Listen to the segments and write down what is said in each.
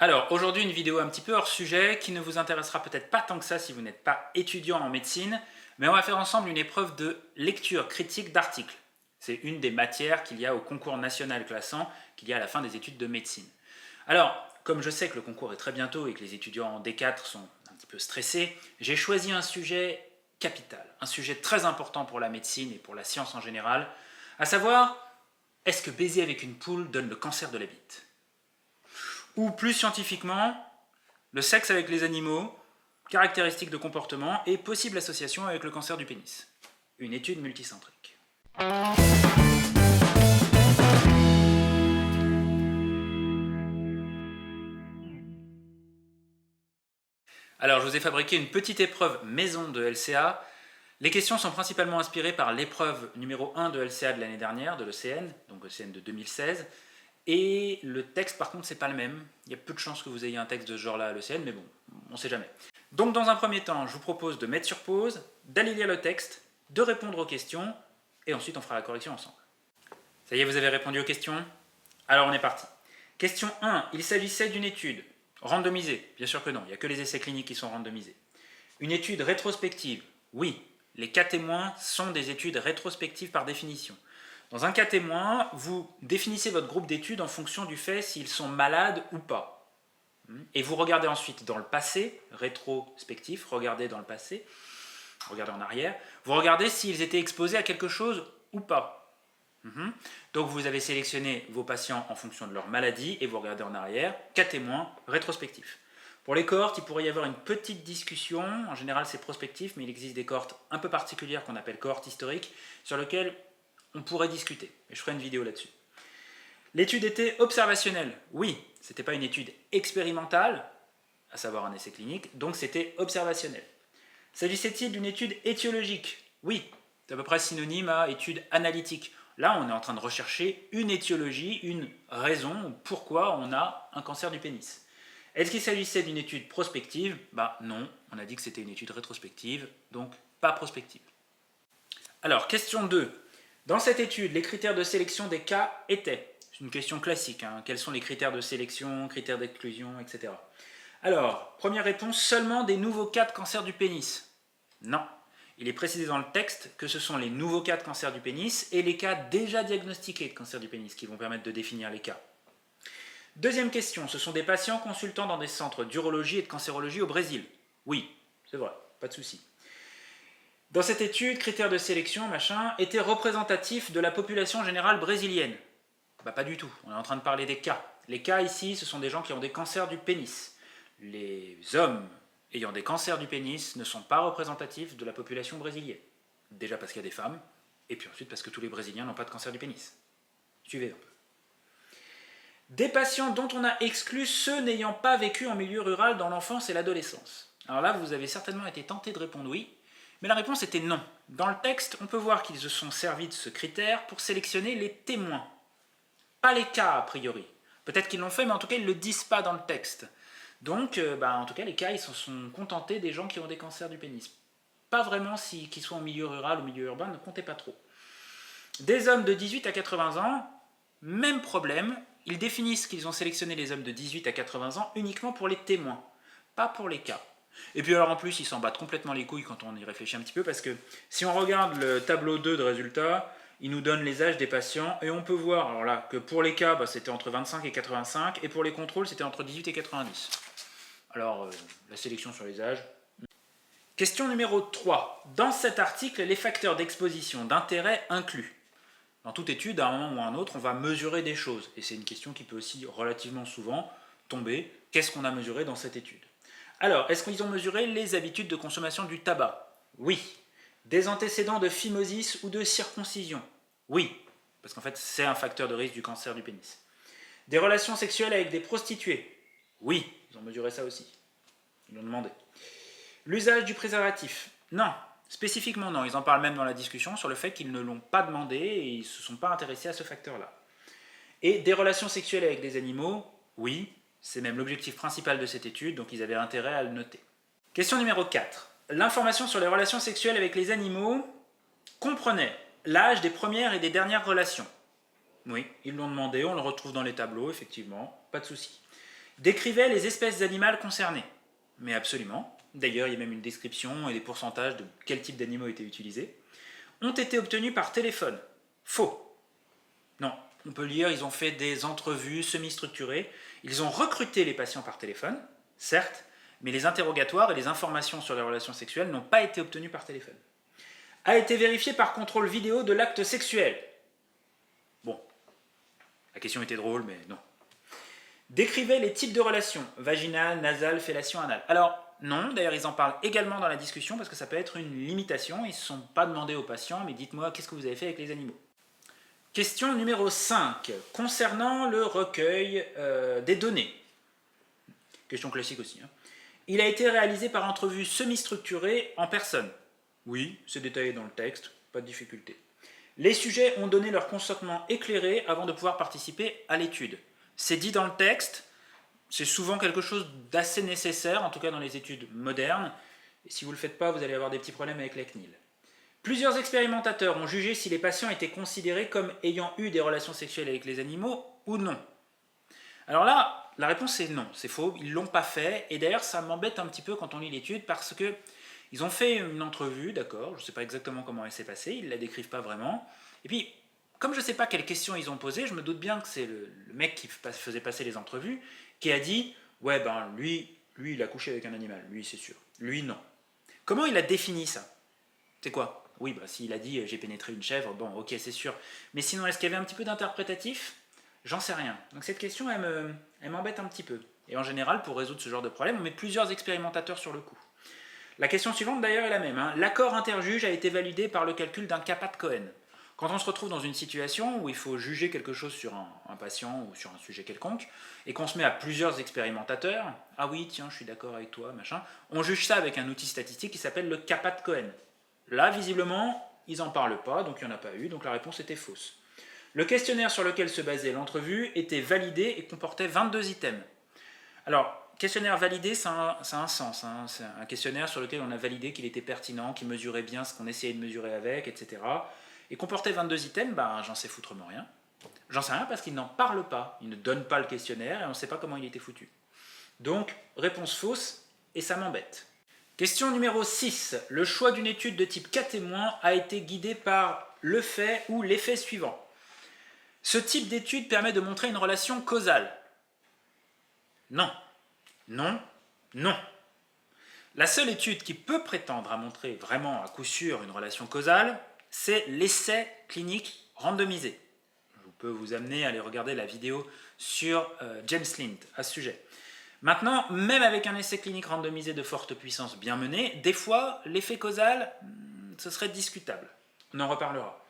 Alors, aujourd'hui, une vidéo un petit peu hors sujet qui ne vous intéressera peut-être pas tant que ça si vous n'êtes pas étudiant en médecine, mais on va faire ensemble une épreuve de lecture critique d'articles. C'est une des matières qu'il y a au concours national classant qu'il y a à la fin des études de médecine. Alors, comme je sais que le concours est très bientôt et que les étudiants en D4 sont un petit peu stressés, j'ai choisi un sujet capital, un sujet très important pour la médecine et pour la science en général, à savoir, est-ce que baiser avec une poule donne le cancer de la bite ? Ou plus scientifiquement, le sexe avec les animaux, caractéristiques de comportement et possible association avec le cancer du pénis. Une étude multicentrique. Alors, je vous ai fabriqué une petite épreuve maison de LCA. Les questions sont principalement inspirées par l'épreuve numéro 1 de LCA de l'année dernière, de l'ECN, donc l'ECN de 2016. Et le texte, par contre, c'est pas le même. Il y a peu de chances que vous ayez un texte de ce genre-là à l'ECN, mais bon, on sait jamais. Donc, dans un premier temps, je vous propose de mettre sur pause, d'aller lire le texte, de répondre aux questions, et ensuite on fera la correction ensemble. Ça y est, vous avez répondu aux questions? Alors, on est parti. Question 1. Il s'agissait d'une étude randomisée. Bien sûr que non, il n'y a que les essais cliniques qui sont randomisés. Une étude rétrospective. Oui, les cas témoins sont des études rétrospectives par définition. Dans un cas témoin, vous définissez votre groupe d'études en fonction du fait s'ils sont malades ou pas. Et vous regardez ensuite dans le passé, rétrospectif, regardez dans le passé, regardez en arrière, vous regardez s'ils étaient exposés à quelque chose ou pas. Donc vous avez sélectionné vos patients en fonction de leur maladie et vous regardez en arrière, cas témoin, rétrospectif. Pour les cohortes, il pourrait y avoir une petite discussion, en général c'est prospectif, mais il existe des cohortes un peu particulières qu'on appelle cohortes historiques, sur lesquelles on pourrait discuter, et je ferai une vidéo là-dessus. L'étude était observationnelle, oui, c'était pas une étude expérimentale, à savoir un essai clinique, donc c'était observationnel. S'agissait-il d'une étude étiologique? Oui, c'est à peu près synonyme à étude analytique. Là, on est en train de rechercher une étiologie, une raison pourquoi on a un cancer du pénis. Est-ce qu'il s'agissait d'une étude prospective? Non, on a dit que c'était une étude rétrospective, donc pas prospective. Alors, question 2. Dans cette étude, les critères de sélection des cas étaient, c'est une question classique, quels sont les critères de sélection, critères d'exclusion, etc. Alors, première réponse, seulement des nouveaux cas de cancer du pénis. Non. Il est précisé dans le texte que ce sont les nouveaux cas de cancer du pénis et les cas déjà diagnostiqués de cancer du pénis qui vont permettre de définir les cas. Deuxième question, ce sont des patients consultant dans des centres d'urologie et de cancérologie au Brésil. Oui, c'est vrai, pas de souci. Dans cette étude, critères de sélection, étaient représentatifs de la population générale brésilienne. Pas du tout, on est en train de parler des cas. Les cas ici, ce sont des gens qui ont des cancers du pénis. Les hommes ayant des cancers du pénis ne sont pas représentatifs de la population brésilienne. Déjà parce qu'il y a des femmes, et puis ensuite parce que tous les Brésiliens n'ont pas de cancer du pénis. Suivez un peu. Des patients dont on a exclu ceux n'ayant pas vécu en milieu rural dans l'enfance et l'adolescence. Alors là, vous avez certainement été tenté de répondre oui, mais la réponse était non. Dans le texte, on peut voir qu'ils se sont servis de ce critère pour sélectionner les témoins. Pas les cas, a priori. Peut-être qu'ils l'ont fait, mais en tout cas, ils ne le disent pas dans le texte. Donc, en tout cas, les cas, ils se sont contentés des gens qui ont des cancers du pénis. Pas vraiment qu'ils soient en milieu rural ou milieu urbain, ne comptez pas trop. Des hommes de 18 à 80 ans, même problème, ils définissent qu'ils ont sélectionné les hommes de 18 à 80 ans uniquement pour les témoins, pas pour les cas. Et puis alors en plus, ils s'en battent complètement les couilles quand on y réfléchit un petit peu, parce que si on regarde le tableau 2 de résultats, il nous donne les âges des patients, et on peut voir alors là, que pour les cas, c'était entre 25 et 85, et pour les contrôles, c'était entre 18 et 90. Alors, la sélection sur les âges. Question numéro 3. Dans cet article, les facteurs d'exposition d'intérêt inclus. Dans toute étude, à un moment ou à un autre, on va mesurer des choses. Et c'est une question qui peut aussi relativement souvent tomber. Qu'est-ce qu'on a mesuré dans cette étude? Alors, est-ce qu'ils ont mesuré les habitudes de consommation du tabac? Oui. Des antécédents de phimosis ou de circoncision? Oui, parce qu'en fait, c'est un facteur de risque du cancer du pénis. Des relations sexuelles avec des prostituées? Oui, ils ont mesuré ça aussi. Ils l'ont demandé. L'usage du préservatif? Non. Spécifiquement, non. Ils en parlent même dans la discussion sur le fait qu'ils ne l'ont pas demandé et ils ne se sont pas intéressés à ce facteur-là. Et des relations sexuelles avec des animaux? Oui. C'est même l'objectif principal de cette étude, donc ils avaient intérêt à le noter. Question numéro 4. L'information sur les relations sexuelles avec les animaux comprenait l'âge des premières et des dernières relations. Oui, ils l'ont demandé, on le retrouve dans les tableaux, effectivement, pas de souci. décrivait les espèces animales concernées. Mais absolument. D'ailleurs, il y a même une description et des pourcentages de quel type d'animaux étaient utilisés. Ont été obtenus par téléphone. Faux. Non, on peut lire, ils ont fait des entrevues semi-structurées. Ils ont recruté les patients par téléphone, certes, mais les interrogatoires et les informations sur les relations sexuelles n'ont pas été obtenus par téléphone. A été vérifié par contrôle vidéo de l'acte sexuel. Bon, la question était drôle, mais non. Décrivait les types de relations, vaginales, nasales, fellation, anale. Alors, non, d'ailleurs ils en parlent également dans la discussion parce que ça peut être une limitation. Ils ne se sont pas demandé aux patients, mais dites-moi, qu'est-ce que vous avez fait avec les animaux? Question numéro 5, concernant le recueil des données. Question classique aussi. Il a été réalisé par entrevue semi-structurée en personne. Oui, c'est détaillé dans le texte, pas de difficulté. Les sujets ont donné leur consentement éclairé avant de pouvoir participer à l'étude. C'est dit dans le texte, c'est souvent quelque chose d'assez nécessaire, en tout cas dans les études modernes. Et si vous ne le faites pas, vous allez avoir des petits problèmes avec la CNIL. Plusieurs expérimentateurs ont jugé si les patients étaient considérés comme ayant eu des relations sexuelles avec les animaux ou non. Alors là, la réponse est non, c'est faux, ils ne l'ont pas fait, et d'ailleurs ça m'embête un petit peu quand on lit l'étude parce que ils ont fait une entrevue, d'accord, je ne sais pas exactement comment elle s'est passée, ils ne la décrivent pas vraiment, et puis comme je ne sais pas quelles questions ils ont posées, je me doute bien que c'est le mec qui faisait passer les entrevues qui a dit « ouais ben lui il a couché avec un animal, lui c'est sûr, lui non ». Comment il a défini ça? C'est quoi? Oui, bah, s'il a dit j'ai pénétré une chèvre, bon, ok, c'est sûr. Mais sinon, est-ce qu'il y avait un petit peu d'interprétatif? J'en sais rien. Donc cette question, elle m'embête un petit peu. Et en général, pour résoudre ce genre de problème, on met plusieurs expérimentateurs sur le coup. La question suivante, d'ailleurs, est la même. L'accord interjuge a été validé par le calcul d'un kappa de Cohen. Quand on se retrouve dans une situation où il faut juger quelque chose sur un patient ou sur un sujet quelconque, et qu'on se met à plusieurs expérimentateurs, ah oui, tiens, je suis d'accord avec toi, machin, on juge ça avec un outil statistique qui s'appelle le kappa de Cohen. Là, visiblement, ils n'en parlent pas, donc il n'y en a pas eu, donc la réponse était fausse. Le questionnaire sur lequel se basait l'entrevue était validé et comportait 22 items. Alors, questionnaire validé, ça a un sens. C'est un questionnaire sur lequel on a validé qu'il était pertinent, qu'il mesurait bien ce qu'on essayait de mesurer avec, etc. Et comportait 22 items, ben, j'en sais foutrement rien. J'en sais rien parce qu'ils n'en parlent pas. Ils ne donnent pas le questionnaire et on ne sait pas comment il était foutu. Donc, réponse fausse, et ça m'embête. Question numéro 6. Le choix d'une étude de type cas témoin a été guidé par le fait ou l'effet suivant. Ce type d'étude permet de montrer une relation causale. Non. Non. Non. La seule étude qui peut prétendre à montrer vraiment à coup sûr une relation causale, c'est l'essai clinique randomisé. Je peux vous amener à aller regarder la vidéo sur James Lind à ce sujet. Maintenant, même avec un essai clinique randomisé de forte puissance bien mené, des fois, l'effet causal, ce serait discutable. On en reparlera.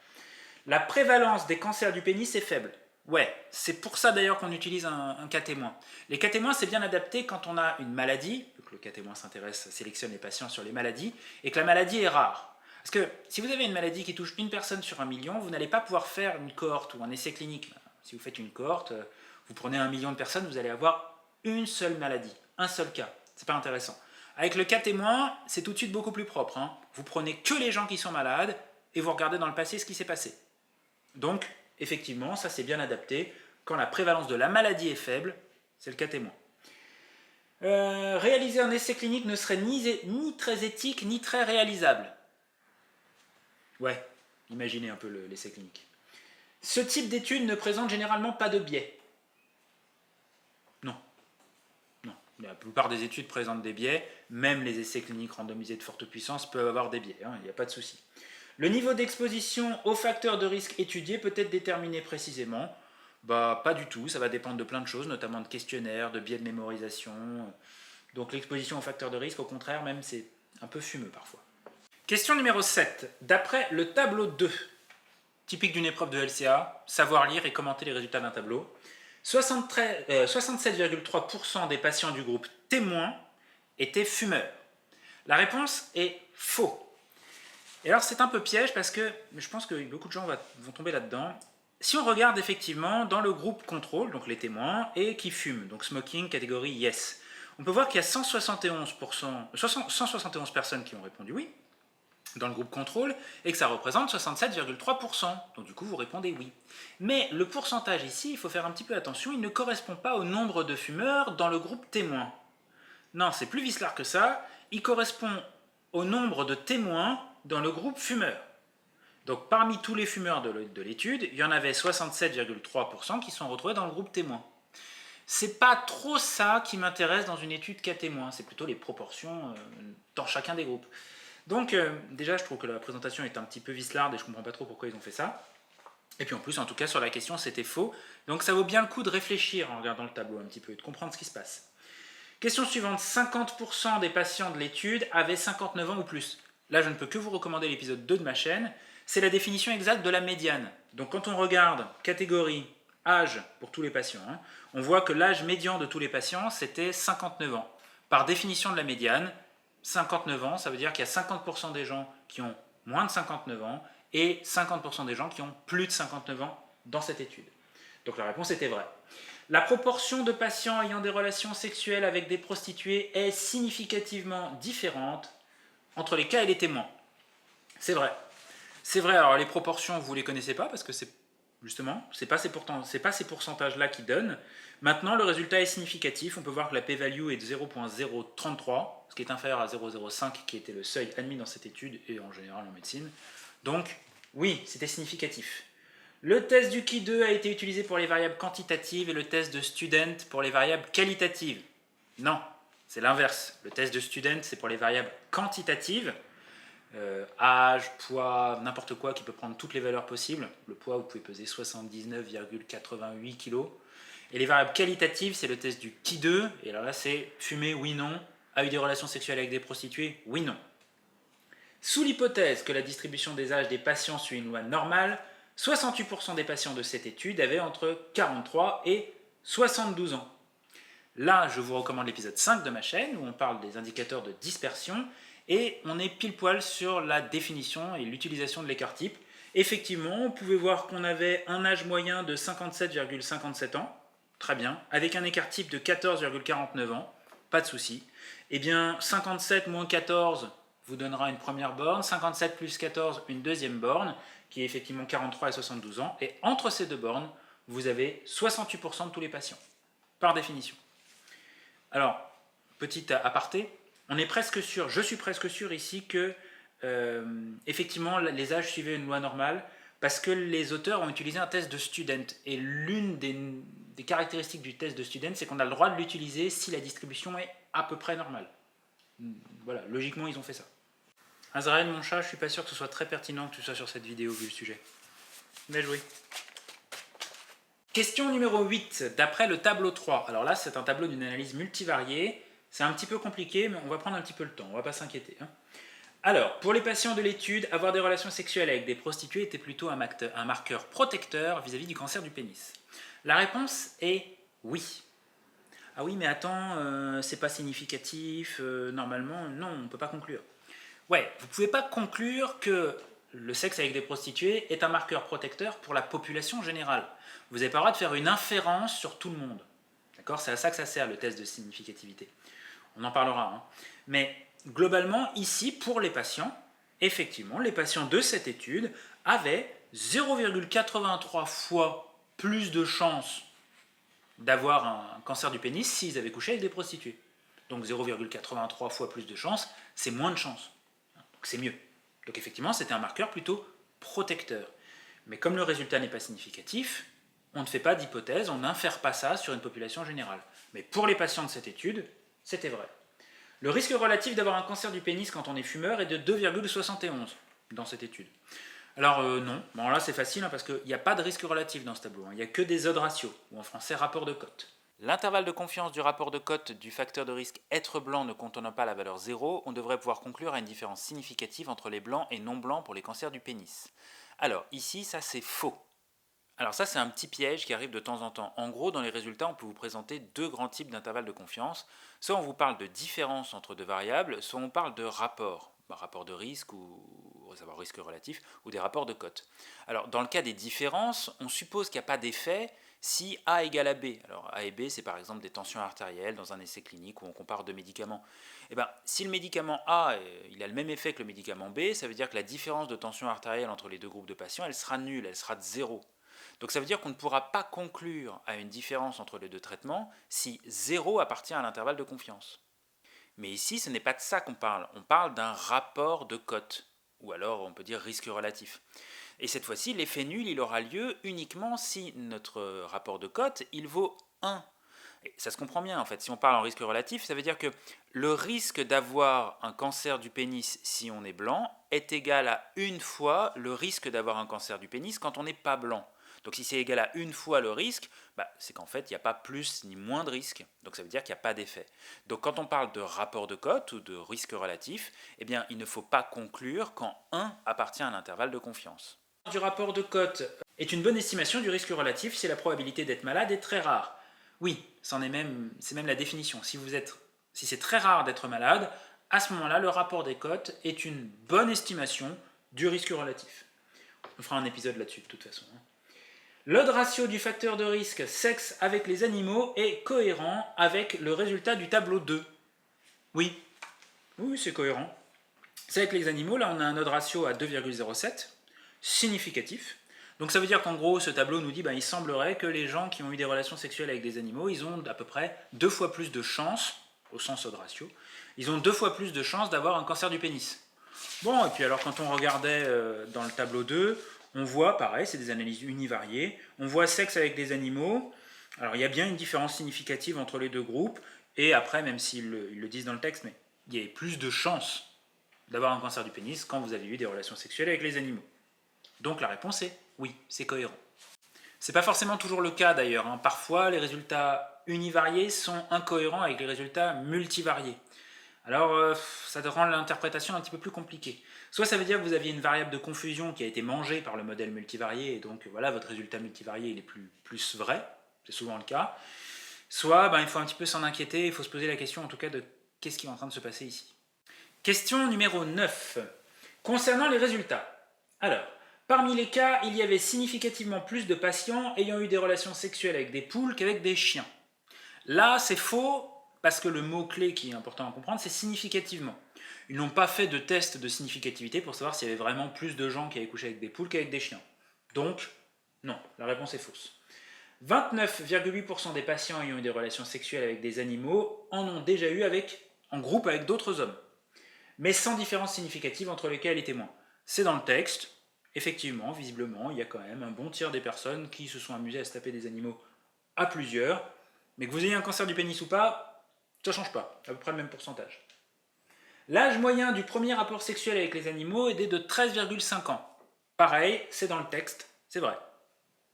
La prévalence des cancers du pénis est faible. Ouais, c'est pour ça d'ailleurs qu'on utilise un cas témoin. Les cas témoins, c'est bien adapté quand on a une maladie, donc le cas témoin sélectionne les patients sur les maladies, et que la maladie est rare. Parce que si vous avez une maladie qui touche une personne sur 1 million, vous n'allez pas pouvoir faire une cohorte ou un essai clinique. Si vous faites une cohorte, vous prenez 1 million de personnes, vous allez avoir une seule maladie, un seul cas. C'est pas intéressant. Avec le cas témoin, c'est tout de suite beaucoup plus propre. Vous prenez que les gens qui sont malades et vous regardez dans le passé ce qui s'est passé. Donc, effectivement, ça c'est bien adapté. Quand la prévalence de la maladie est faible, c'est le cas témoin. Réaliser un essai clinique ne serait ni très éthique, ni très réalisable. Ouais, imaginez un peu l'essai clinique. Ce type d'étude ne présente généralement pas de biais. Non. La plupart des études présentent des biais, même les essais cliniques randomisés de forte puissance peuvent avoir des biais, il n'y a pas de souci. Le niveau d'exposition aux facteurs de risque étudiés peut être déterminé précisément. Pas du tout, ça va dépendre de plein de choses, notamment de questionnaires, de biais de mémorisation. Donc l'exposition aux facteurs de risque, au contraire, même c'est un peu fumeux parfois. Question numéro 7. D'après le tableau 2, typique d'une épreuve de LCA, savoir lire et commenter les résultats d'un tableau, 67,3% des patients du groupe témoin étaient fumeurs. La réponse est faux. Et alors c'est un peu piège parce que je pense que beaucoup de gens vont tomber là-dedans. Si on regarde effectivement dans le groupe contrôle, donc les témoins, et qui fument, donc smoking catégorie yes, on peut voir qu'il y a 171 personnes qui ont répondu oui, dans le groupe contrôle et que ça représente 67,3%. Donc du coup, vous répondez oui. Mais le pourcentage ici, il faut faire un petit peu attention, il ne correspond pas au nombre de fumeurs dans le groupe témoin. Non, c'est plus vicelard que ça, il correspond au nombre de témoins dans le groupe fumeur. Donc parmi tous les fumeurs de l'étude, il y en avait 67,3% qui sont retrouvés dans le groupe témoin. C'est pas trop ça qui m'intéresse dans une étude cas témoin, c'est plutôt les proportions dans chacun des groupes. Donc déjà je trouve que la présentation est un petit peu vicelarde et je comprends pas trop pourquoi ils ont fait ça. Et puis en plus en tout cas sur la question c'était faux. Donc ça vaut bien le coup de réfléchir en regardant le tableau un petit peu et de comprendre ce qui se passe. Question suivante, 50% des patients de l'étude avaient 59 ans ou plus. Là je ne peux que vous recommander l'épisode 2 de ma chaîne. C'est la définition exacte de la médiane. Donc quand on regarde catégorie, âge pour tous les patients, on voit que l'âge médian de tous les patients c'était 59 ans. Par définition de la médiane, 59 ans, ça veut dire qu'il y a 50% des gens qui ont moins de 59 ans et 50% des gens qui ont plus de 59 ans dans cette étude. Donc la réponse était vraie. La proportion de patients ayant des relations sexuelles avec des prostituées est significativement différente entre les cas et les témoins. C'est vrai. C'est vrai, alors les proportions, vous ne les connaissez pas parce que c'est justement, c'est pas ces pourcentages-là qui donnent. Maintenant, le résultat est significatif. On peut voir que la p-value est de 0,033, ce qui est inférieur à 0,05 qui était le seuil admis dans cette étude et en général en médecine. Donc, oui, c'était significatif. Le test du Ki2 a été utilisé pour les variables quantitatives et le test de Student pour les variables qualitatives. Non, c'est l'inverse. Le test de Student, c'est pour les variables quantitatives. Âge, poids, n'importe quoi qui peut prendre toutes les valeurs possibles. Le poids, vous pouvez peser 79,88 kg. Et les variables qualitatives, c'est le test du Ki2. Et alors là, c'est fumer, oui, non. A eu des relations sexuelles avec des prostituées, oui, non. Sous l'hypothèse que la distribution des âges des patients suit une loi normale, 68% des patients de cette étude avaient entre 43 et 72 ans. Là, je vous recommande l'épisode 5 de ma chaîne où on parle des indicateurs de dispersion et on est pile poil sur la définition et l'utilisation de l'écart type. Effectivement, on pouvait voir qu'on avait un âge moyen de 57,57 ans, très bien, avec un écart type de 14,49 ans, pas de souci. Eh bien, 57 moins 14 vous donnera une première borne, 57 plus 14 une deuxième borne, qui est effectivement 43 et 72 ans, et entre ces deux bornes, vous avez 68% de tous les patients, par définition. Alors, petit aparté, on est presque sûr, je suis presque sûr ici que effectivement les âges suivaient une loi normale parce que les auteurs ont utilisé un test de student et l'une des caractéristiques du test de student c'est qu'on a le droit de l'utiliser si la distribution est à peu près normale. Voilà, logiquement ils ont fait ça. Azrael, mon chat, je suis pas sûr que ce soit très pertinent que tu sois sur cette vidéo vu le sujet. Bien joué. Question numéro 8, d'après le tableau 3. Alors là, c'est un tableau d'une analyse multivariée. C'est un petit peu compliqué, mais on va prendre un petit peu le temps, on ne va pas s'inquiéter. Alors, pour les patients de l'étude, avoir des relations sexuelles avec des prostituées était plutôt un marqueur protecteur vis-à-vis du cancer du pénis. La réponse est oui. Ah oui, mais attends, c'est pas significatif, normalement, non, on ne peut pas conclure. Ouais, vous ne pouvez pas conclure que le sexe avec des prostituées est un marqueur protecteur pour la population générale. Vous n'avez pas le droit de faire une inférence sur tout le monde. D'accord ? C'est à ça que ça sert le test de significativité. On en parlera. Mais globalement, ici, pour les patients, effectivement, les patients de cette étude avaient 0,83 fois plus de chances d'avoir un cancer du pénis s'ils avaient couché avec des prostituées. Donc 0,83 fois plus de chances, c'est moins de chances. Donc c'est mieux. Donc effectivement, c'était un marqueur plutôt protecteur. Mais comme le résultat n'est pas significatif, on ne fait pas d'hypothèse, on n'infère pas ça sur une population générale. Mais pour les patients de cette étude, c'était vrai. Le risque relatif d'avoir un cancer du pénis quand on est fumeur est de 2,71 dans cette étude. Alors non, bon là c'est facile parce qu'il n'y a pas de risque relatif dans ce tableau, il n'y a que des odds ratios, ou en français rapport de cote. L'intervalle de confiance du rapport de cote du facteur de risque être blanc ne contenant pas la valeur 0, on devrait pouvoir conclure à une différence significative entre les blancs et non blancs pour les cancers du pénis. Alors ici ça c'est faux. Alors ça c'est un petit piège qui arrive de temps en temps. En gros dans les résultats on peut vous présenter deux grands types d'intervalles de confiance. Soit on vous parle de différence entre deux variables, soit on parle de rapport. Rapport de risque ou savoir risque relatif ou des rapports de cote. Alors dans le cas des différences, on suppose qu'il n'y a pas d'effet Si A égale à B, alors A et B c'est par exemple des tensions artérielles dans un essai clinique où on compare deux médicaments, et bien si le médicament A il a le même effet que le médicament B, ça veut dire que la différence de tension artérielle entre les deux groupes de patients elle sera nulle, elle sera de 0. Donc ça veut dire qu'on ne pourra pas conclure à une différence entre les deux traitements si 0 appartient à l'intervalle de confiance. Mais ici, ce n'est pas de ça qu'on parle. On parle d'un rapport de cote, ou alors on peut dire risque relatif. Et cette fois-ci, l'effet nul, il aura lieu uniquement si notre rapport de cote, il vaut 1. Et ça se comprend bien en fait. Si on parle en risque relatif, ça veut dire que le risque d'avoir un cancer du pénis si on est blanc est égal à une fois le risque d'avoir un cancer du pénis quand on n'est pas blanc. Donc si c'est égal à une fois le risque, c'est qu'en fait il n'y a pas plus ni moins de risque. Donc ça veut dire qu'il n'y a pas d'effet. Donc quand on parle de rapport de cote ou de risque relatif, eh bien il ne faut pas conclure quand 1 appartient à un intervalle de confiance. Du rapport de cote est une bonne estimation du risque relatif si la probabilité d'être malade est très rare. Oui, c'est même la définition. Si c'est très rare d'être malade, à ce moment-là, le rapport des cotes est une bonne estimation du risque relatif. On fera un épisode là-dessus de toute façon. L'odd ratio du facteur de risque sexe avec les animaux est cohérent avec le résultat du tableau 2. Oui, c'est cohérent. C'est avec les animaux, là on a un odd ratio à 2,07, significatif. Donc ça veut dire qu'en gros, ce tableau nous dit il semblerait que les gens qui ont eu des relations sexuelles avec des animaux, ils ont à peu près 2 fois plus de chances, au sens odd ratio, ils ont 2 fois plus de chances d'avoir un cancer du pénis. Bon, et puis alors quand on regardait dans le tableau 2, on voit, pareil, c'est des analyses univariées, on voit sexe avec des animaux, alors il y a bien une différence significative entre les deux groupes, et après, même s'ils le disent dans le texte, mais il y a plus de chances d'avoir un cancer du pénis quand vous avez eu des relations sexuelles avec les animaux. Donc la réponse est oui, c'est cohérent. C'est pas forcément toujours le cas d'ailleurs, hein. Parfois les résultats univariés sont incohérents avec les résultats multivariés. Alors ça rend l'interprétation un petit peu plus compliquée. Soit ça veut dire que vous aviez une variable de confusion qui a été mangée par le modèle multivarié et donc voilà, votre résultat multivarié il est plus vrai, c'est souvent le cas. Soit il faut un petit peu s'en inquiéter, il faut se poser la question en tout cas de qu'est-ce qui est en train de se passer ici. Question numéro 9. Concernant les résultats. Alors, parmi les cas, il y avait significativement plus de patients ayant eu des relations sexuelles avec des poules qu'avec des chiens. Là, c'est faux, parce que le mot-clé qui est important à comprendre, c'est significativement. Ils n'ont pas fait de test de significativité pour savoir s'il y avait vraiment plus de gens qui avaient couché avec des poules qu'avec des chiens. Donc, non, la réponse est fausse. 29,8% des patients ayant eu des relations sexuelles avec des animaux en ont déjà eu en groupe avec d'autres hommes, mais sans différence significative entre les cas et les témoins. C'est dans le texte, effectivement, visiblement, il y a quand même un bon tiers des personnes qui se sont amusées à se taper des animaux à plusieurs, mais que vous ayez un cancer du pénis ou pas, ça ne change pas, à peu près le même pourcentage. L'âge moyen du premier rapport sexuel avec les animaux est de 13,5 ans. Pareil, c'est dans le texte, c'est vrai.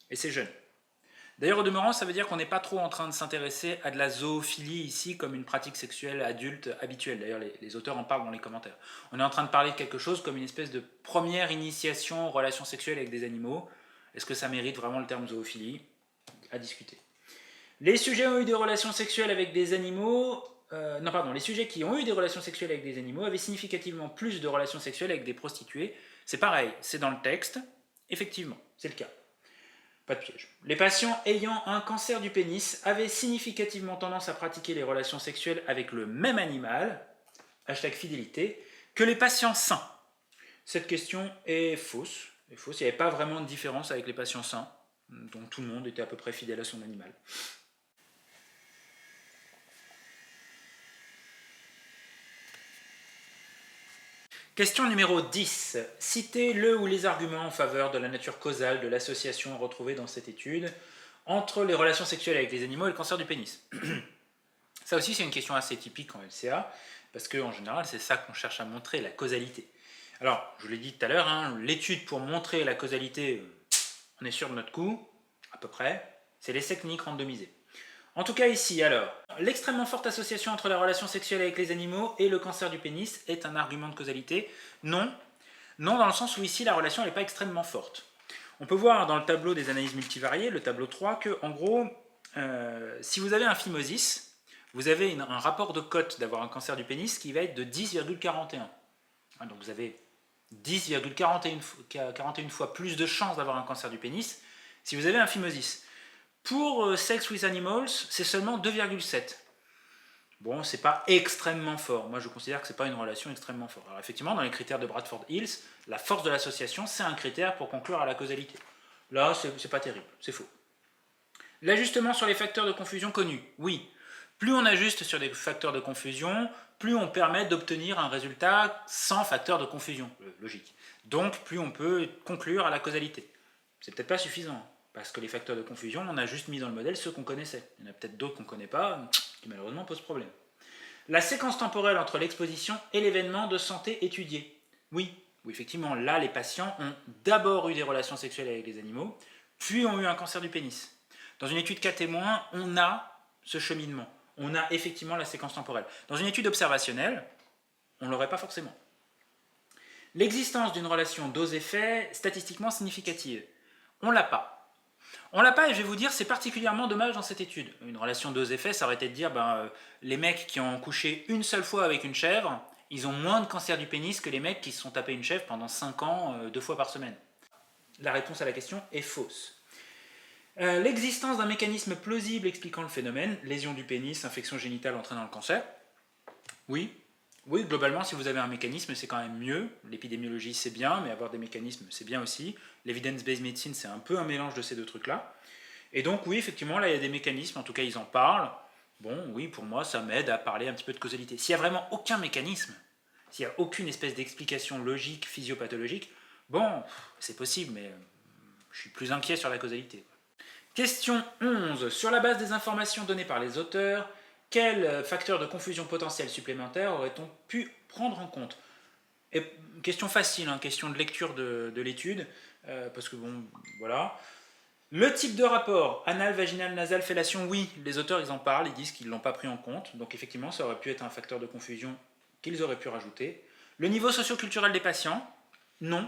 Et c'est jeune. D'ailleurs, au demeurant, ça veut dire qu'on n'est pas trop en train de s'intéresser à de la zoophilie ici comme une pratique sexuelle adulte habituelle. D'ailleurs, les auteurs en parlent dans les commentaires. On est en train de parler de quelque chose comme une espèce de première initiation aux relations sexuelles avec des animaux. Est-ce que ça mérite vraiment le terme zoophilie ? À discuter. Les sujets ont eu des relations sexuelles avec des animaux... les sujets qui ont eu des relations sexuelles avec des animaux avaient significativement plus de relations sexuelles avec des prostituées. C'est pareil, c'est dans le texte. Effectivement, c'est le cas. Pas de piège. Les patients ayant un cancer du pénis avaient significativement tendance à pratiquer les relations sexuelles avec le même animal, #fidélité, que les patients sains. Cette question est fausse. Il n'y avait pas vraiment de différence avec les patients sains, donc tout le monde était à peu près fidèle à son animal. Question numéro 10. Citez le ou les arguments en faveur de la nature causale de l'association retrouvée dans cette étude entre les relations sexuelles avec les animaux et le cancer du pénis. Ça aussi, c'est une question assez typique en LCA, parce qu'en général, c'est ça qu'on cherche à montrer, la causalité. Alors, je vous l'ai dit tout à l'heure, l'étude pour montrer la causalité, on est sûr de notre coup, à peu près, c'est l'essai clinique randomisé. En tout cas ici, alors, l'extrêmement forte association entre la relation sexuelle avec les animaux et le cancer du pénis est un argument de causalité. Non, dans le sens où ici la relation n'est pas extrêmement forte. On peut voir dans le tableau des analyses multivariées, le tableau 3, que en gros, si vous avez un phimosis, vous avez un rapport de cote d'avoir un cancer du pénis qui va être de 10,41. Donc vous avez 10,41 fois plus de chances d'avoir un cancer du pénis si vous avez un phimosis. Pour Sex with Animals, c'est seulement 2,7. Bon, c'est pas extrêmement fort. Moi, je considère que c'est pas une relation extrêmement forte. Alors effectivement, dans les critères de Bradford Hills, la force de l'association, c'est un critère pour conclure à la causalité. Là, c'est pas terrible, c'est faux. L'ajustement sur les facteurs de confusion connus, oui. Plus on ajuste sur des facteurs de confusion, plus on permet d'obtenir un résultat sans facteur de confusion, logique. Donc, plus on peut conclure à la causalité. C'est peut-être pas suffisant, parce que les facteurs de confusion, on a juste mis dans le modèle ceux qu'on connaissait. Il y en a peut-être d'autres qu'on ne connaît pas, qui malheureusement posent problème. La séquence temporelle entre l'exposition et l'événement de santé étudié. Oui, effectivement, là, les patients ont d'abord eu des relations sexuelles avec les animaux, puis ont eu un cancer du pénis. Dans une étude cas témoin, on a ce cheminement. On a effectivement la séquence temporelle. Dans une étude observationnelle, on ne l'aurait pas forcément. L'existence d'une relation dose-effet statistiquement significative. On ne l'a pas. On l'a pas et je vais vous dire, c'est particulièrement dommage dans cette étude. Une relation dose-effet, ça aurait été de dire, les mecs qui ont couché une seule fois avec une chèvre, ils ont moins de cancer du pénis que les mecs qui se sont tapés une chèvre pendant 5 ans, 2 fois par semaine. La réponse à la question est fausse. L'existence d'un mécanisme plausible expliquant le phénomène, lésion du pénis, infection génitale entraînant le cancer. Oui, globalement, si vous avez un mécanisme, c'est quand même mieux. L'épidémiologie, c'est bien, mais avoir des mécanismes, c'est bien aussi. L'evidence-based medicine, c'est un peu un mélange de ces deux trucs-là. Et donc, oui, effectivement, là, il y a des mécanismes, en tout cas, ils en parlent. Bon, oui, pour moi, ça m'aide à parler un petit peu de causalité. S'il n'y a vraiment aucun mécanisme, s'il n'y a aucune espèce d'explication logique, physiopathologique, bon, c'est possible, mais je suis plus inquiet sur la causalité. Question 11. Sur la base des informations données par les auteurs, quels facteurs de confusion potentiels supplémentaires aurait-on pu prendre en compte? Et question facile, question de lecture de l'étude, parce que bon, voilà. Le type de rapport, anal, vaginal, nasal, fellation, oui, les auteurs ils en parlent, ils disent qu'ils ne l'ont pas pris en compte, donc effectivement ça aurait pu être un facteur de confusion qu'ils auraient pu rajouter. Le niveau socio-culturel des patients, non,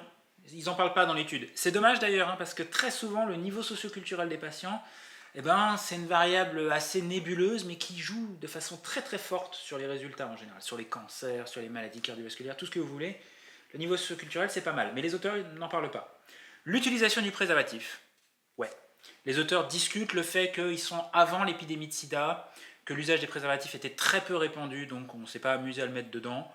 ils n'en parlent pas dans l'étude. C'est dommage d'ailleurs, parce que très souvent le niveau socio-culturel des patients, c'est une variable assez nébuleuse, mais qui joue de façon très très forte sur les résultats en général, sur les cancers, sur les maladies cardiovasculaires, tout ce que vous voulez. Le niveau socio-culturel, c'est pas mal, mais les auteurs n'en parlent pas. L'utilisation du préservatif, ouais. Les auteurs discutent le fait qu'ils sont avant l'épidémie de sida, que l'usage des préservatifs était très peu répandu, donc on ne s'est pas amusé à le mettre dedans.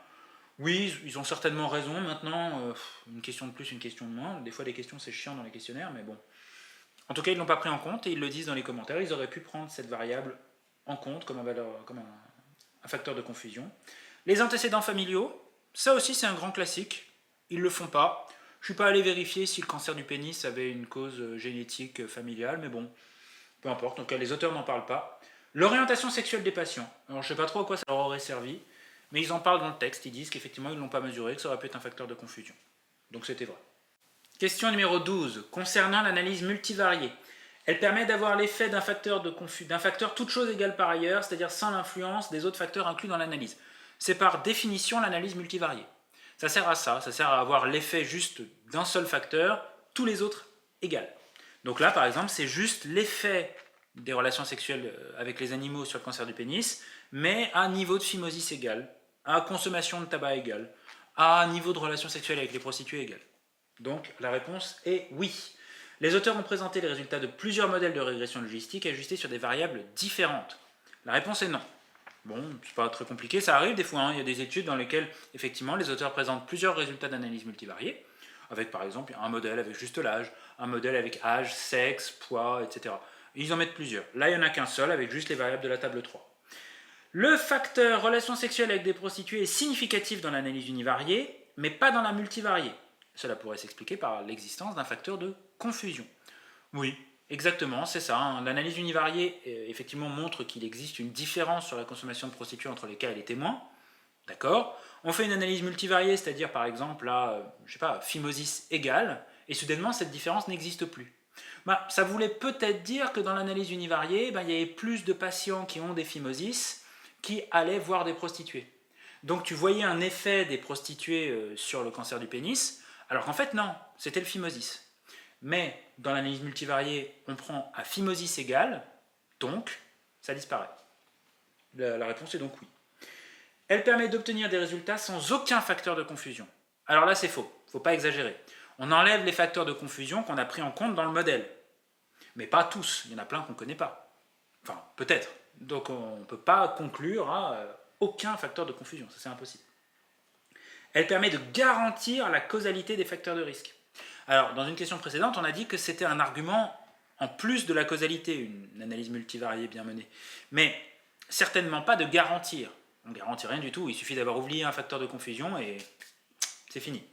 Oui, ils ont certainement raison. Maintenant, une question de plus, une question de moins. Des fois, les questions, c'est chiant dans les questionnaires, mais bon. En tout cas, ils ne l'ont pas pris en compte et ils le disent dans les commentaires. Ils auraient pu prendre cette variable en compte comme un facteur de confusion. Les antécédents familiaux, ça aussi, c'est un grand classique. Ils ne le font pas. Je ne suis pas allé vérifier si le cancer du pénis avait une cause génétique familiale, mais bon, peu importe. Donc, les auteurs n'en parlent pas. L'orientation sexuelle des patients. Alors, je ne sais pas trop à quoi ça leur aurait servi. Mais ils en parlent dans le texte, ils disent qu'effectivement ils ne l'ont pas mesuré, que ça aurait pu être un facteur de confusion. Donc c'était vrai. Question numéro 12, concernant l'analyse multivariée. Elle permet d'avoir l'effet d'un facteur toute chose égale par ailleurs, c'est-à-dire sans l'influence des autres facteurs inclus dans l'analyse. C'est par définition l'analyse multivariée. Ça sert à ça sert à avoir l'effet juste d'un seul facteur, tous les autres égales. Donc là par exemple c'est juste l'effet des relations sexuelles avec les animaux sur le cancer du pénis, mais à niveau de phimosis égal, à consommation de tabac égale, à niveau de relation sexuelle avec les prostituées égal. Donc la réponse est oui. Les auteurs ont présenté les résultats de plusieurs modèles de régression logistique ajustés sur des variables différentes. La réponse est non. Bon, c'est pas très compliqué, ça arrive des fois, il y a des études dans lesquelles effectivement les auteurs présentent plusieurs résultats d'analyse multivariée, avec par exemple un modèle avec juste l'âge, un modèle avec âge, sexe, poids, etc. Et ils en mettent plusieurs. Là, il n'y en a qu'un seul avec juste les variables de la table 3. Le facteur relation sexuelle avec des prostituées est significatif dans l'analyse univariée, mais pas dans la multivariée. Cela pourrait s'expliquer par l'existence d'un facteur de confusion. Oui, exactement, c'est ça. L'analyse univariée, effectivement, montre qu'il existe une différence sur la consommation de prostituées entre les cas et les témoins. D'accord. On fait une analyse multivariée, c'est-à-dire, par exemple, là, phimosis égale, et soudainement, cette différence n'existe plus. Ça voulait peut-être dire que dans l'analyse univariée, il y avait plus de patients qui ont des phimosis qui allaient voir des prostituées. Donc tu voyais un effet des prostituées sur le cancer du pénis, alors qu'en fait non, c'était le phimosis. Mais dans l'analyse multivariée, on prend à phimosis égale, donc ça disparaît. La réponse est donc oui. Elle permet d'obtenir des résultats sans aucun facteur de confusion. Alors là c'est faux, il ne faut pas exagérer. On enlève les facteurs de confusion qu'on a pris en compte dans le modèle. Mais pas tous, il y en a plein qu'on ne connaît pas. Enfin, peut-être. Donc on ne peut pas conclure à aucun facteur de confusion, ça c'est impossible. Elle permet de garantir la causalité des facteurs de risque. Alors, dans une question précédente, on a dit que c'était un argument en plus de la causalité, une analyse multivariée bien menée. Mais certainement pas de garantir. On ne garantit rien du tout, il suffit d'avoir oublié un facteur de confusion et c'est fini.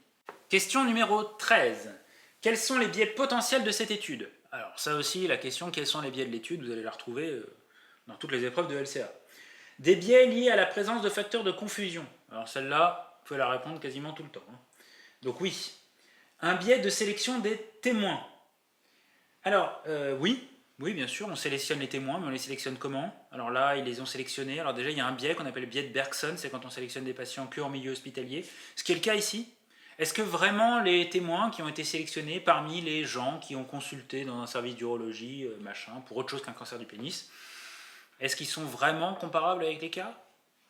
Question numéro 13. Quels sont les biais potentiels de cette étude? Alors ça aussi, la question quels sont les biais de l'étude, vous allez la retrouver dans toutes les épreuves de LCA. Des biais liés à la présence de facteurs de confusion. Alors celle-là, vous pouvez la répondre quasiment tout le temps. Donc oui. Un biais de sélection des témoins. Alors oui, bien sûr, on sélectionne les témoins, mais on les sélectionne comment? Alors là, ils les ont sélectionnés. Alors déjà, il y a un biais qu'on appelle le biais de Bergson, c'est quand on sélectionne des patients que en milieu hospitalier. Ce qui est le cas ici. Est-ce que vraiment les témoins qui ont été sélectionnés parmi les gens qui ont consulté dans un service d'urologie, machin, pour autre chose qu'un cancer du pénis, est-ce qu'ils sont vraiment comparables avec les cas?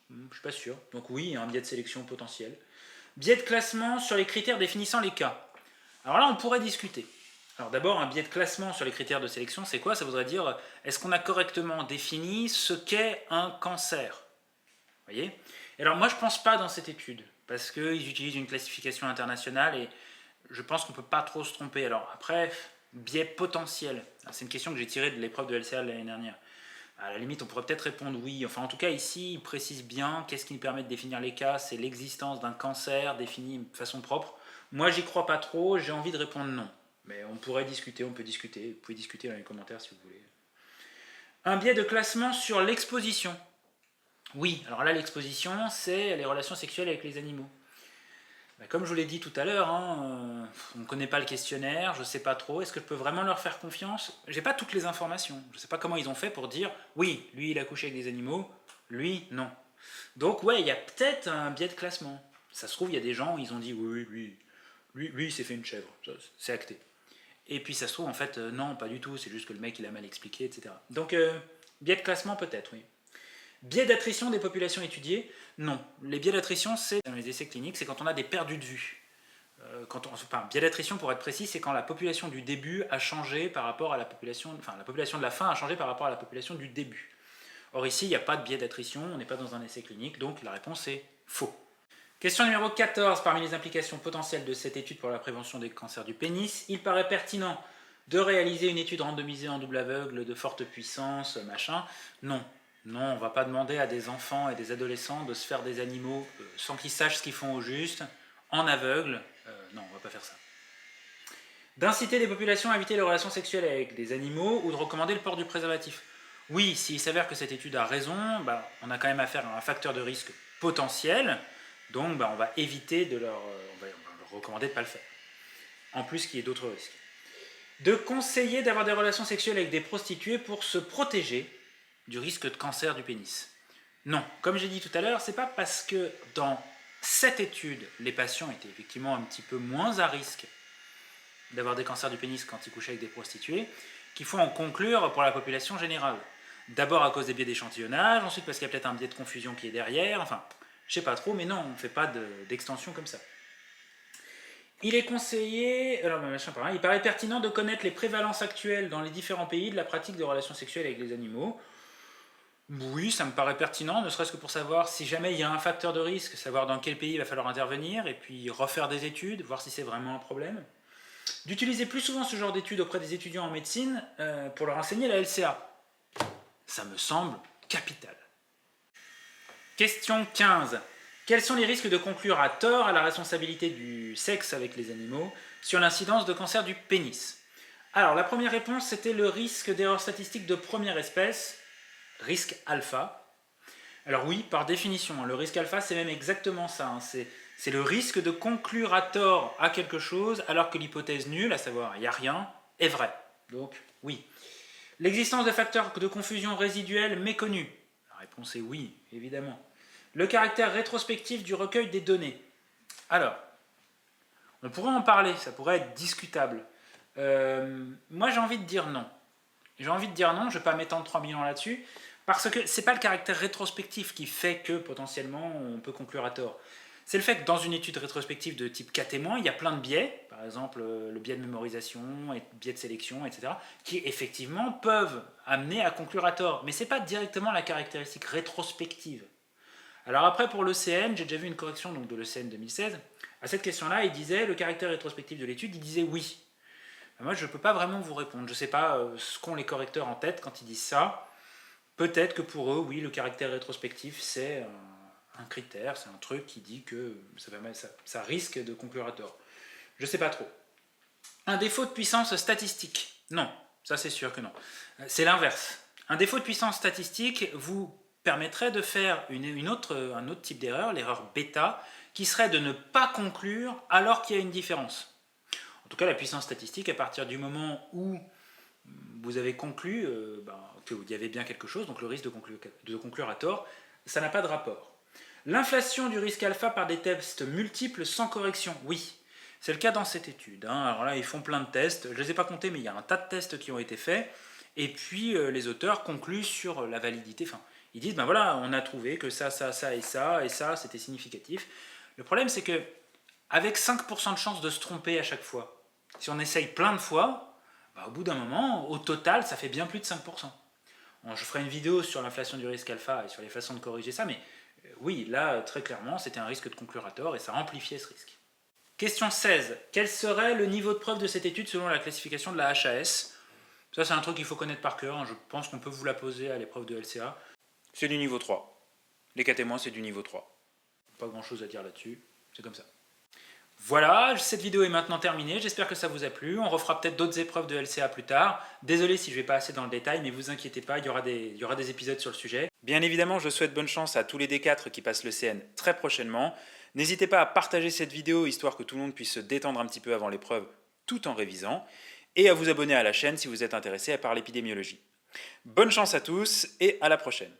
Je ne suis pas sûr. Donc oui, il y a un biais de sélection potentiel. Biais de classement sur les critères définissant les cas. Alors là, on pourrait discuter. Alors d'abord, un biais de classement sur les critères de sélection, c'est quoi? Ça voudrait dire, est-ce qu'on a correctement défini ce qu'est un cancer? Vous voyez? Et alors moi, je ne pense pas dans cette étude, parce qu'ils utilisent une classification internationale et je pense qu'on ne peut pas trop se tromper. Alors après, biais potentiel, c'est une question que j'ai tirée de l'épreuve de LCA de l'année dernière. À la limite, on pourrait peut-être répondre oui. Enfin, en tout cas, ici, il précise bien qu'est-ce qui nous permet de définir les cas. C'est l'existence d'un cancer défini de façon propre. Moi, j'y crois pas trop. J'ai envie de répondre non. Mais on pourrait discuter, on peut discuter. Vous pouvez discuter dans les commentaires si vous voulez. Un biais de classement sur l'exposition. Oui, alors là, l'exposition, c'est les relations sexuelles avec les animaux. Comme je vous l'ai dit tout à l'heure, on ne connaît pas le questionnaire, je ne sais pas trop, est-ce que je peux vraiment leur faire confiance? J'ai pas toutes les informations, je ne sais pas comment ils ont fait pour dire oui, lui il a couché avec des animaux, lui non. Donc ouais, il y a peut-être un biais de classement. Ça se trouve, il y a des gens, ils ont dit oui, lui il s'est fait une chèvre, c'est acté. Et puis ça se trouve, en fait, non, pas du tout, c'est juste que le mec il a mal expliqué, etc. Donc biais de classement peut-être, oui. Biais d'attrition des populations étudiées? Non. Les biais d'attrition, c'est dans les essais cliniques, c'est quand on a des perdus de vue. Biais d'attrition, pour être précis, c'est quand la population du début a changé par rapport à la population, la population de la fin a changé par rapport à la population du début. Or ici, il n'y a pas de biais d'attrition, on n'est pas dans un essai clinique, donc la réponse est faux. Question numéro 14. Parmi les implications potentielles de cette étude pour la prévention des cancers du pénis, il paraît pertinent de réaliser une étude randomisée en double aveugle de forte puissance, machin. Non. Non, on ne va pas demander à des enfants et des adolescents de se faire des animaux sans qu'ils sachent ce qu'ils font au juste, en aveugle. Non, on ne va pas faire ça. D'inciter les populations à éviter les relations sexuelles avec des animaux ou de recommander le port du préservatif. Oui, s'il s'avère que cette étude a raison, on a quand même affaire à un facteur de risque potentiel, donc on va éviter de on va leur recommander de ne pas le faire. En plus qu'il y ait d'autres risques. De conseiller d'avoir des relations sexuelles avec des prostituées pour se protéger du risque de cancer du pénis. Non, comme j'ai dit tout à l'heure, c'est pas parce que dans cette étude, les patients étaient effectivement un petit peu moins à risque d'avoir des cancers du pénis quand ils couchaient avec des prostituées, qu'il faut en conclure pour la population générale. D'abord à cause des biais d'échantillonnage, ensuite parce qu'il y a peut-être un biais de confusion qui est derrière, enfin, je sais pas trop, mais non, on ne fait pas d'extension comme ça. Il est conseillé, il paraît pertinent de connaître les prévalences actuelles dans les différents pays de la pratique de relations sexuelles avec les animaux. Oui, ça me paraît pertinent, ne serait-ce que pour savoir si jamais il y a un facteur de risque, savoir dans quel pays il va falloir intervenir, et puis refaire des études, voir si c'est vraiment un problème. D'utiliser plus souvent ce genre d'études auprès des étudiants en médecine pour leur enseigner la LCA. Ça me semble capital. Question 15. Quels sont les risques de conclure à tort à la responsabilité du sexe avec les animaux sur l'incidence de cancer du pénis? Alors, la première réponse, c'était le risque d'erreur statistique de première espèce, risque alpha. Alors oui, par définition, le risque alpha, c'est même exactement ça. C'est le risque de conclure à tort à quelque chose alors que l'hypothèse nulle, à savoir il n'y a rien, est vraie. Donc oui. L'existence de facteurs de confusion résiduels méconnus. La réponse est oui, évidemment. Le caractère rétrospectif du recueil des données. Alors, on pourrait en parler, ça pourrait être discutable. Moi, j'ai envie de dire non. J'ai envie de dire non, je ne vais pas m'étendre 3000 ans là-dessus, parce que ce n'est pas le caractère rétrospectif qui fait que potentiellement on peut conclure à tort. c'est le fait que dans une étude rétrospective de type cas témoin, il y a plein de biais, par exemple le biais de mémorisation, le biais de sélection, etc., qui effectivement peuvent amener à conclure à tort. Mais ce n'est pas directement la caractéristique rétrospective. Alors après, pour l'ECN, j'ai déjà vu une correction donc, de l'ECN 2016. À cette question-là, il disait, le caractère rétrospectif de l'étude, il disait oui. Moi, je ne peux pas vraiment vous répondre. Je ne sais pas ce qu'ont les correcteurs en tête quand ils disent ça. Peut-être que pour eux, oui, le caractère rétrospectif, c'est un critère, c'est un truc qui dit que ça risque de conclure à tort. Je ne sais pas trop. Un défaut de puissance statistique. Non, ça c'est sûr que non. C'est l'inverse. Un défaut de puissance statistique vous permettrait de faire un autre type d'erreur, l'erreur bêta, qui serait de ne pas conclure alors qu'il y a une différence. En tout cas, la puissance statistique, à partir du moment où vous avez conclu qu'il y avait bien quelque chose, donc le risque de conclure à tort, ça n'a pas de rapport. L'inflation du risque alpha par des tests multiples sans correction, oui. C'est le cas dans cette étude. Alors là, ils font plein de tests. Je ne les ai pas comptés, mais il y a un tas de tests qui ont été faits. Et puis, les auteurs concluent sur la validité. Enfin, ils disent, ben voilà, on a trouvé que ça et ça, c'était significatif. Le problème, c'est que avec 5% de chance de se tromper à chaque fois, si on essaye plein de fois, au bout d'un moment, au total, ça fait bien plus de 5%. Bon, je ferai une vidéo sur l'inflation du risque alpha et sur les façons de corriger ça, mais oui, là, très clairement, c'était un risque de conclure à tort et ça amplifiait ce risque. Question 16. Quel serait le niveau de preuve de cette étude selon la classification de la HAS? Ça, c'est un truc qu'il faut connaître par cœur. Je pense qu'on peut vous la poser à l'épreuve de LCA. C'est du niveau 3. Les cas témoins, c'est du niveau 3. Pas grand-chose à dire là-dessus. C'est comme ça. Voilà, cette vidéo est maintenant terminée, j'espère que ça vous a plu. On refera peut-être d'autres épreuves de LCA plus tard. Désolé si je ne vais pas assez dans le détail, mais vous inquiétez pas, il y aura des épisodes sur le sujet. Bien évidemment, je souhaite bonne chance à tous les D4 qui passent le CN très prochainement. N'hésitez pas à partager cette vidéo, histoire que tout le monde puisse se détendre un petit peu avant l'épreuve, tout en révisant. Et à vous abonner à la chaîne si vous êtes intéressé par l'épidémiologie. Bonne chance à tous et à la prochaine.